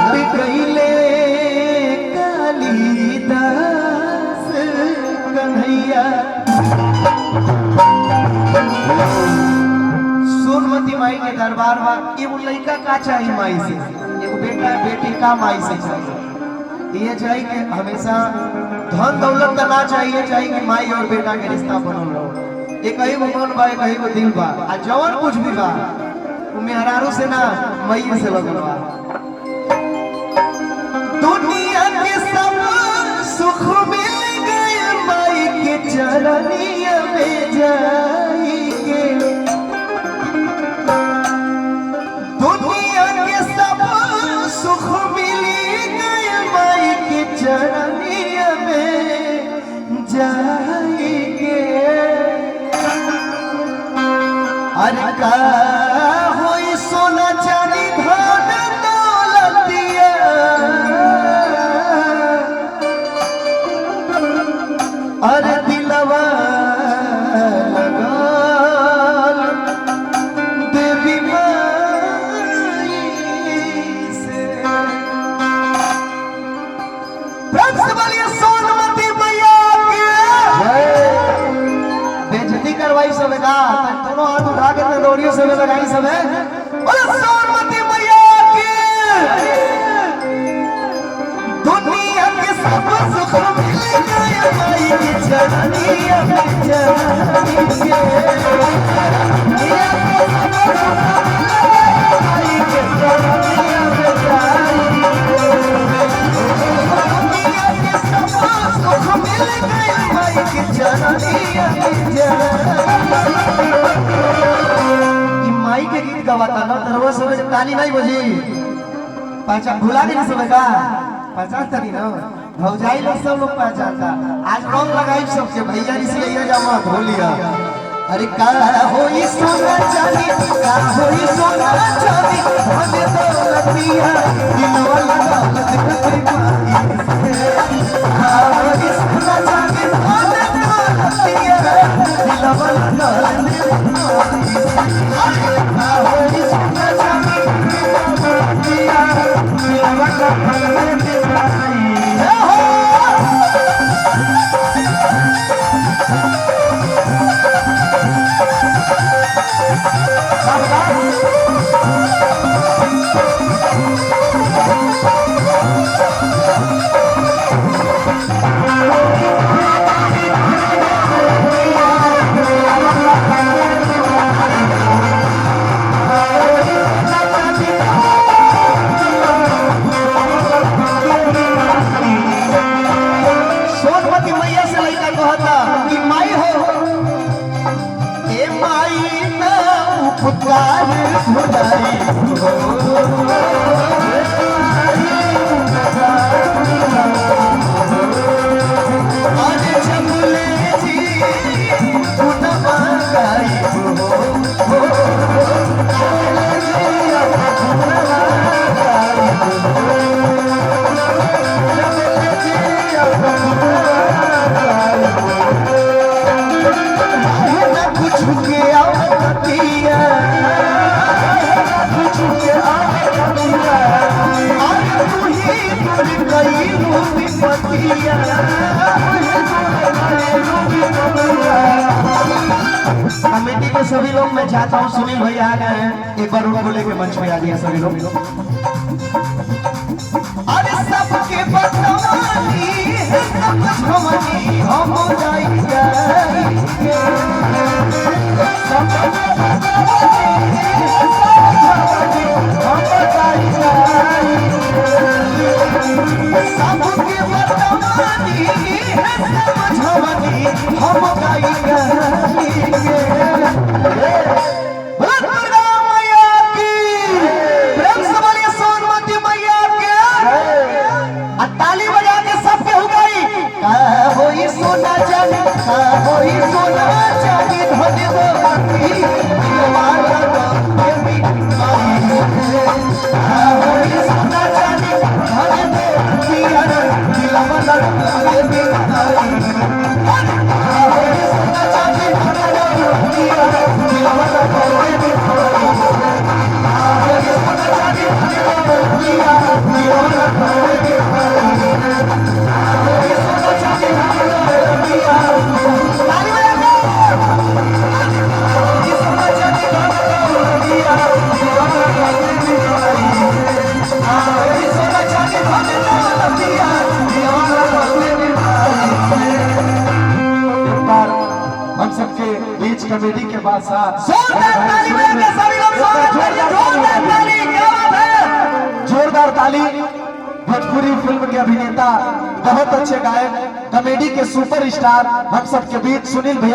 रट गईले कालिदास कन्हैया। सोनमती माई के दरबार में एगो लड़का का चाहिए माई से, एगो बेटा बेटी का माई से चाहिए। ये चाहिए कि हमेशा धन दौलत का ना चाहिए, चाहिए कि माई और बेटा के रिश्ता बनल रहो। एक ही गो मन बा, एक ही गो दिल बा, आ जवन कुछ भी बा मेहरारू से ना मई से लगल बा। दुनिया के सब सुख मिल गए माई के चरनिया में जाई के। दुनिया के सब सुख मिल गए माई के चरनिया में जाई के। अरे का होई सोना चांदी धन दौलतिया, अरे दिलवा लगल देवी माई से। बोलिए सोनमती मैया की बेइज्जती करवाई सब का, दोनों हाथ उठा के लोरियों से लगाई सब है। बोले सोनमती मैया की। दुनिया के सब सुख मिल गए माई के चरनिया में जाई के। दुनिया के सब सुख माई के चरनिया में जाई के। दुनिया के सब सुख मिल गए माई के चरनिया में जाई। माई के गीत गवाता ना तरवा समय जब ताली नहीं बजी पहचान भुला के नहीं समय का पहचानता नहीं ना भौजाई लोग सब लोग पहचानता। आज रंग लगाई सबके भैया इसलिए जामा भोलिया। अरे का होई सोना चांदी, का होई सोना चांदी धन दौलतिया, दिलवा दौलत कतई माई से। का होई सोना चांदी धन दौलतिया, दिलवा दौलत माई से। का होई सोना चांदी दौलतिया, दिलवा दौलत माई से। सोनमती मैया से लड़का कहता कि माई हो ए माई ना उपकार खुदाई हो। अरे जमुले जी तू न मांगाई हो। कुछ के आवतिया, कुछ के आवतिया, आज तू ही तुझ गई रूपी पतिया। कमेटी के सभी लोग मैं चाहता हूँ सुनील भैया आ गए हैं, एक बार उनको लेके मंच पे आ गया सभी लोग। अरे सबके बदनामी सब झमनी हम जाई जाएंगे। सबके बदनामी हम जाई जाएंगे। सबके बदनामी सब झमनी हम जाई जाएंगे। ताली बजा के सबके हो गई। का होई सोना चांदी, का होई सोना चांदी धन दौलती, दिलवा देवी माई से। का होई सोना चांदी धन दौलती, दिलवा देवी माई से। का होई सोना चांदी धन दौलती, दिलवा देवी माई से। का होई सोना चांदी धन दौलती, दिलवा कॉमेडी के बादशाह। जोरदार ताली बजा के सभी लोग स्वागत करिए। जोरदार ताली, क्या बात है। जोरदार ताली। भोजपुरी फिल्म के अभिनेता, बहुत अच्छे गायक, कॉमेडी के सुपरस्टार हम सबके बीच सुनील भैया।